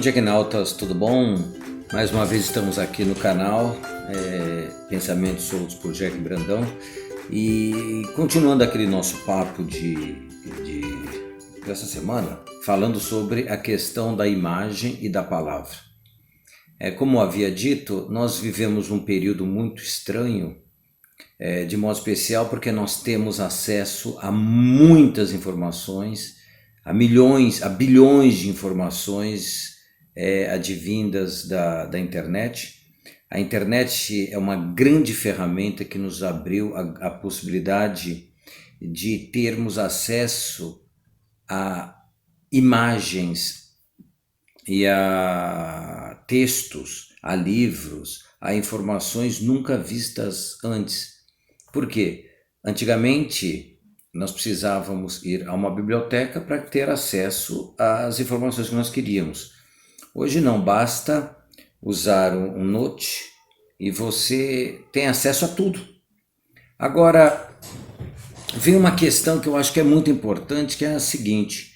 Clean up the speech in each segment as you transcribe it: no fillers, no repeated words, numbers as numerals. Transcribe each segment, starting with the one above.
Diagnautas, tudo bom? Mais uma vez estamos aqui no canal Pensamentos Soltos por Jack Brandão e continuando aquele nosso papo dessa semana, falando sobre a questão da imagem e da palavra. Como havia dito, nós vivemos um período muito estranho, de modo especial porque nós temos acesso a muitas informações, a milhões, a bilhões de informações advindas da internet. A internet é uma grande ferramenta que nos abriu a possibilidade de termos acesso a imagens e a textos, a livros, a informações nunca vistas antes. Por quê? Antigamente nós precisávamos ir a uma biblioteca para ter acesso às informações que nós queríamos. Hoje não, basta usar um note e você tem acesso a tudo. Agora, vem uma questão que eu acho que é muito importante, que é a seguinte: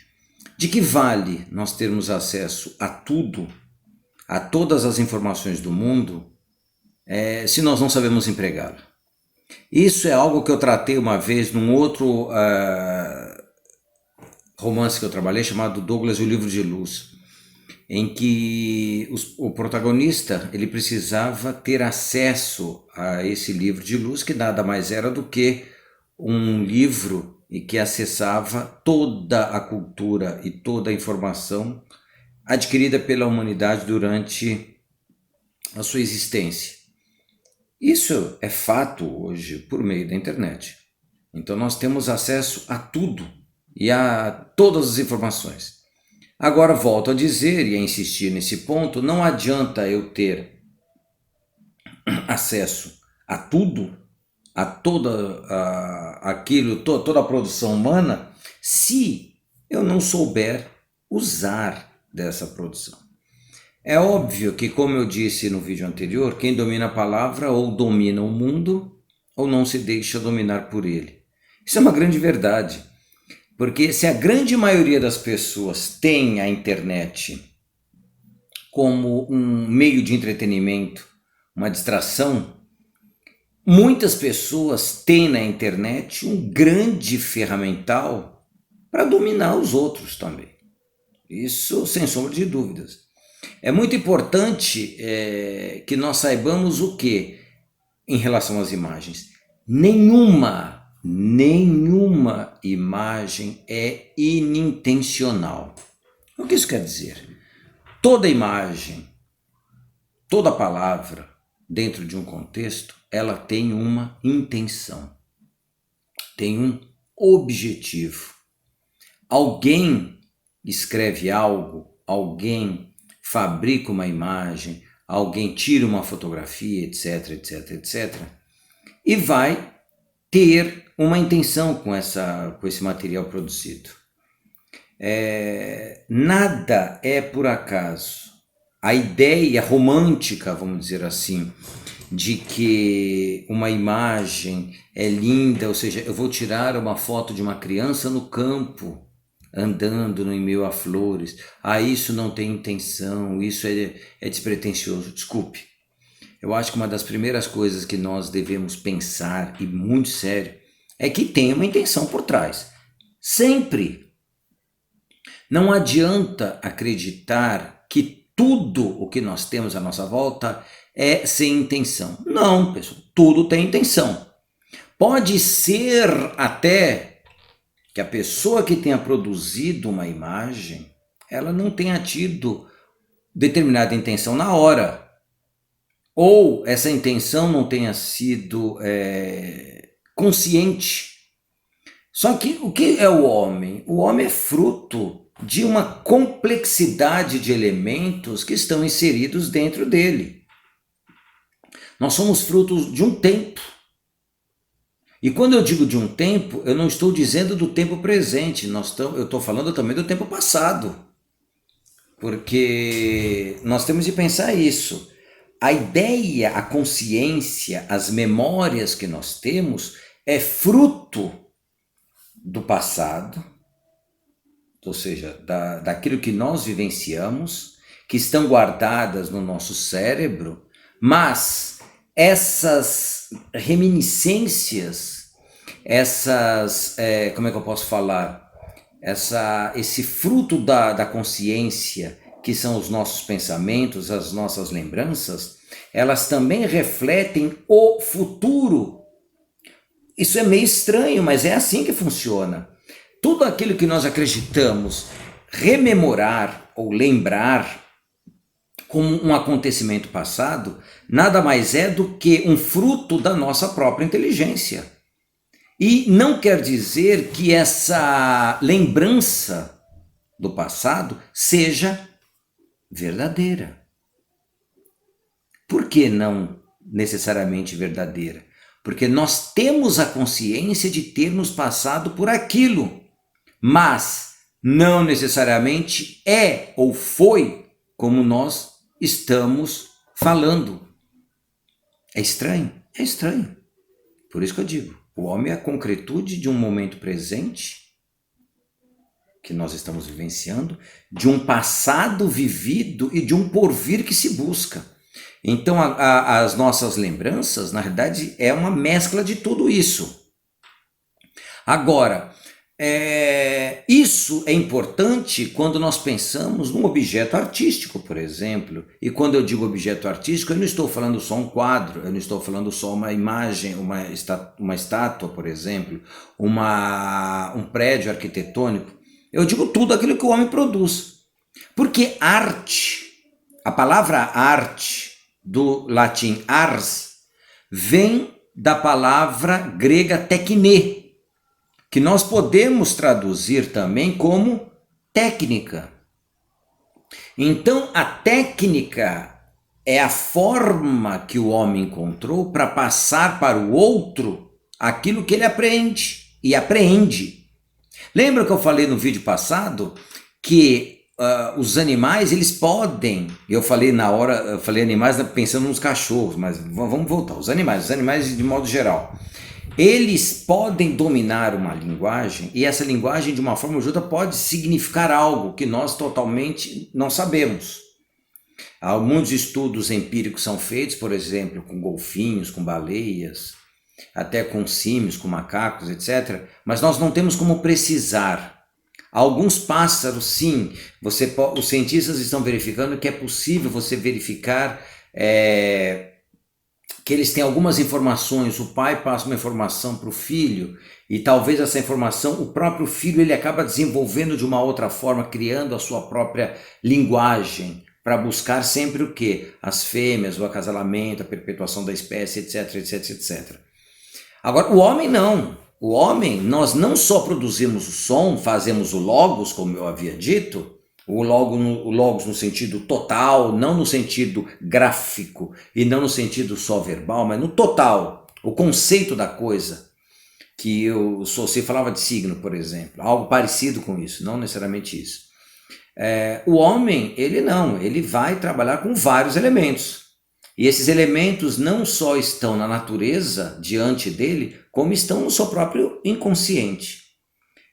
de que vale nós termos acesso a tudo, a todas as informações do mundo, se nós não sabemos empregá-lo? Isso é algo que eu tratei uma vez num outro romance que eu trabalhei, chamado Douglas e o Livro de Luz, em que o protagonista ele precisava ter acesso a esse livro de luz, que nada mais era do que um livro e que acessava toda a cultura e toda a informação adquirida pela humanidade durante a sua existência. Isso é fato hoje por meio da internet. Então nós temos acesso a tudo e a todas as informações. Agora volto a dizer e a insistir nesse ponto, não adianta eu ter acesso a tudo, a toda toda a produção humana, se eu não souber usar dessa produção. É óbvio que, como eu disse no vídeo anterior, quem domina a palavra ou domina o mundo ou não se deixa dominar por ele. Isso é uma grande verdade. Porque se a grande maioria das pessoas tem a internet como um meio de entretenimento, uma distração, muitas pessoas têm na internet um grande ferramental para dominar os outros também. Isso sem sombra de dúvidas. É muito importante que nós saibamos o que em relação às imagens. Nenhuma imagem é inintencional. O que isso quer dizer? Toda imagem, toda palavra, dentro de um contexto, ela tem uma intenção, tem um objetivo. Alguém escreve algo, alguém fabrica uma imagem, alguém tira uma fotografia, etc, etc, etc, e vai ter uma intenção com esse material produzido. Nada é por acaso. A ideia romântica, vamos dizer assim, de que uma imagem é linda, ou seja, eu vou tirar uma foto de uma criança no campo, andando no meio a flores, isso não tem intenção, isso é despretensioso. Desculpe. Eu acho que uma das primeiras coisas que nós devemos pensar, e muito sério, é que tem uma intenção por trás. Sempre. Não adianta acreditar que tudo o que nós temos à nossa volta é sem intenção. Não, pessoal, tudo tem intenção. Pode ser até que a pessoa que tenha produzido uma imagem, ela não tenha tido determinada intenção na hora. Ou essa intenção não tenha sido consciente. Só que o que é o homem? O homem é fruto de uma complexidade de elementos que estão inseridos dentro dele. Nós somos frutos de um tempo. E quando eu digo de um tempo, eu não estou dizendo do tempo presente, eu estou falando também do tempo passado. Porque nós temos de pensar isso. A ideia, a consciência, as memórias que nós temos é fruto do passado, ou seja, daquilo que nós vivenciamos, que estão guardadas no nosso cérebro, mas essas reminiscências, como é que eu posso falar? Esse fruto da consciência, que são os nossos pensamentos, as nossas lembranças, elas também refletem o futuro. Isso é meio estranho, mas é assim que funciona. Tudo aquilo que nós acreditamos rememorar ou lembrar como um acontecimento passado, nada mais é do que um fruto da nossa própria inteligência. E não quer dizer que essa lembrança do passado seja verdadeira. Por que não necessariamente verdadeira? Porque nós temos a consciência de termos passado por aquilo, mas não necessariamente é ou foi como nós estamos falando. É estranho? É estranho. Por isso que eu digo, o homem é a concretude de um momento presente que nós estamos vivenciando, de um passado vivido e de um porvir que se busca. Então, as nossas lembranças, na verdade, é uma mescla de tudo isso. Agora, isso é importante quando nós pensamos num objeto artístico, por exemplo. E quando eu digo objeto artístico, eu não estou falando só um quadro, eu não estou falando só uma imagem, uma estátua, por exemplo, um prédio arquitetônico. Eu digo tudo aquilo que o homem produz. Porque arte, a palavra arte, do latim ars, vem da palavra grega tekne, que nós podemos traduzir também como técnica. Então, a técnica é a forma que o homem encontrou para passar para o outro aquilo que ele aprende e apreende. Lembra que eu falei no vídeo passado que os animais, eles podem, eu falei animais pensando nos cachorros, mas vamos voltar, os animais de modo geral, eles podem dominar uma linguagem, e essa linguagem de uma forma ou de outra pode significar algo que nós totalmente não sabemos. Muitos estudos empíricos são feitos, por exemplo, com golfinhos, com baleias, até com símios, com macacos, etc. Mas nós não temos como precisar. Alguns pássaros, sim, os cientistas estão verificando que é possível você verificar que eles têm algumas informações, o pai passa uma informação para o filho e talvez essa informação, o próprio filho ele acaba desenvolvendo de uma outra forma, criando a sua própria linguagem, para buscar sempre o quê? As fêmeas, o acasalamento, a perpetuação da espécie, etc, etc, etc. Agora, o homem não. O homem, nós não só produzimos o som, fazemos o logos, como eu havia dito, o logos no sentido total, não no sentido gráfico e não no sentido só verbal, mas no total, o conceito da coisa, que você falava de signo, por exemplo, algo parecido com isso, não necessariamente isso. O homem, ele vai trabalhar com vários elementos. E esses elementos não só estão na natureza diante dele, como estão no seu próprio inconsciente.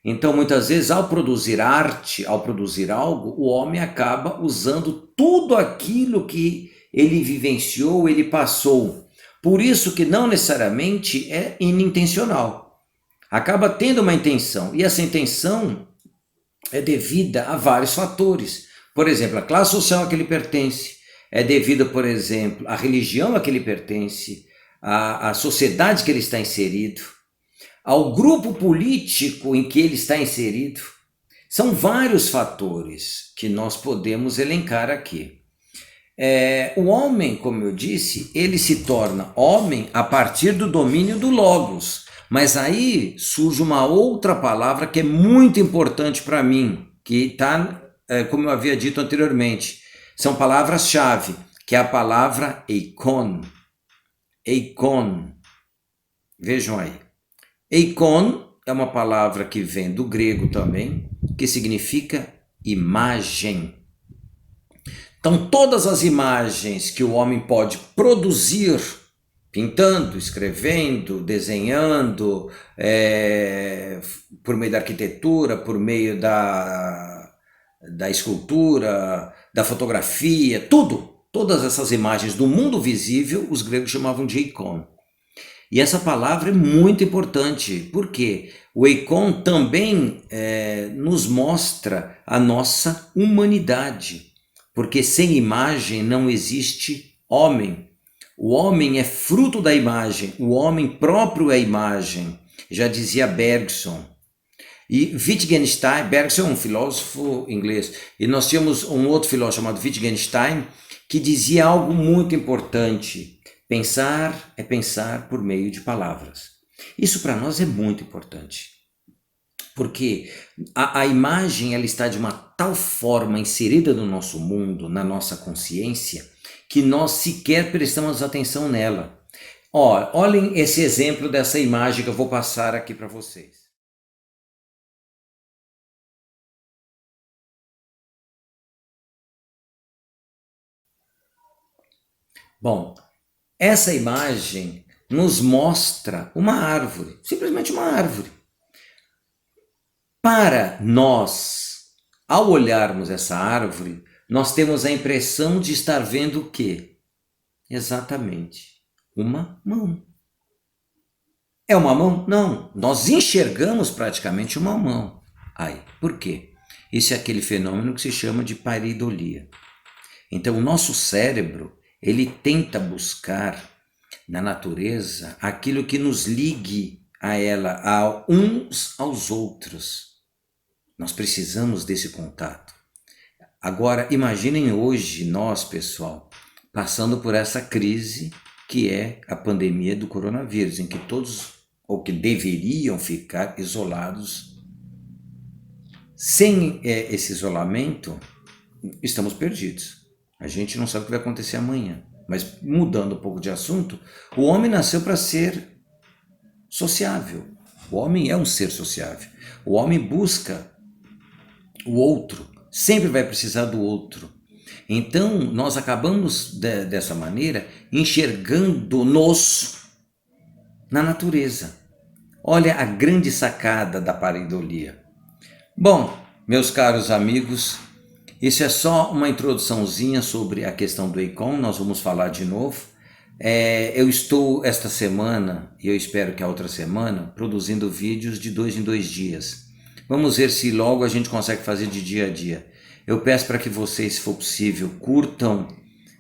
Então, muitas vezes, ao produzir arte, ao produzir algo, o homem acaba usando tudo aquilo que ele vivenciou, ele passou. Por isso que não necessariamente é inintencional. Acaba tendo uma intenção, e essa intenção é devida a vários fatores. Por exemplo, a classe social a que ele pertence, é devida, por exemplo, à religião a que ele pertence, à sociedade que ele está inserido, ao grupo político em que ele está inserido. São vários fatores que nós podemos elencar aqui. O homem, como eu disse, ele se torna homem a partir do domínio do logos. Mas aí surge uma outra palavra que é muito importante para mim, que está, como eu havia dito anteriormente, são palavras-chave, que é a palavra eikon. Eikon. Vejam aí. Eikon é uma palavra que vem do grego também, que significa imagem. Então, todas as imagens que o homem pode produzir, pintando, escrevendo, desenhando, por meio da arquitetura, por meio da escultura, da fotografia, tudo. Todas essas imagens do mundo visível, os gregos chamavam de eikon. E essa palavra é muito importante, porque o eikon também nos mostra a nossa humanidade, porque sem imagem não existe homem. O homem é fruto da imagem, o homem próprio é a imagem, já dizia Bergson. E Wittgenstein, Bergson é um filósofo inglês, e nós tínhamos um outro filósofo chamado Wittgenstein, que dizia algo muito importante: pensar é pensar por meio de palavras. Isso para nós é muito importante, porque a imagem ela está de uma tal forma inserida no nosso mundo, na nossa consciência, que nós sequer prestamos atenção nela. Olhem esse exemplo dessa imagem que eu vou passar aqui para vocês. Bom, essa imagem nos mostra uma árvore, simplesmente uma árvore. Para nós, ao olharmos essa árvore, nós temos a impressão de estar vendo o quê? Exatamente, uma mão. É uma mão? Não, nós enxergamos praticamente uma mão. Por quê? Isso é aquele fenômeno que se chama de pareidolia. Então, o nosso cérebro, ele tenta buscar na natureza aquilo que nos ligue a ela, a uns aos outros. Nós precisamos desse contato. Agora, imaginem hoje nós, pessoal, passando por essa crise que é a pandemia do coronavírus, em que todos, ou que deveriam ficar isolados. Sem esse isolamento, estamos perdidos. A gente não sabe o que vai acontecer amanhã. Mas mudando um pouco de assunto, o homem nasceu para ser sociável. O homem é um ser sociável. O homem busca o outro, sempre vai precisar do outro. Então, nós acabamos dessa maneira enxergando-nos na natureza. Olha a grande sacada da pareidolia. Bom, meus caros amigos, isso é só uma introduçãozinha sobre a questão do eikon, nós vamos falar de novo. Eu estou esta semana, e eu espero que a outra semana, produzindo vídeos de 2 em 2 dias. Vamos ver se logo a gente consegue fazer de dia a dia. Eu peço para que vocês, se for possível, curtam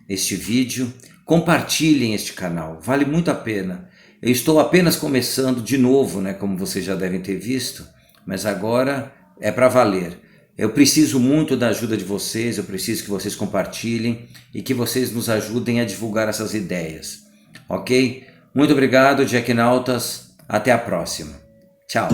este vídeo, compartilhem este canal, vale muito a pena. Eu estou apenas começando de novo, né, como vocês já devem ter visto, mas agora é para valer. Eu preciso muito da ajuda de vocês, eu preciso que vocês compartilhem e que vocês nos ajudem a divulgar essas ideias, ok? Muito obrigado, Jacknautas, até a próxima. Tchau!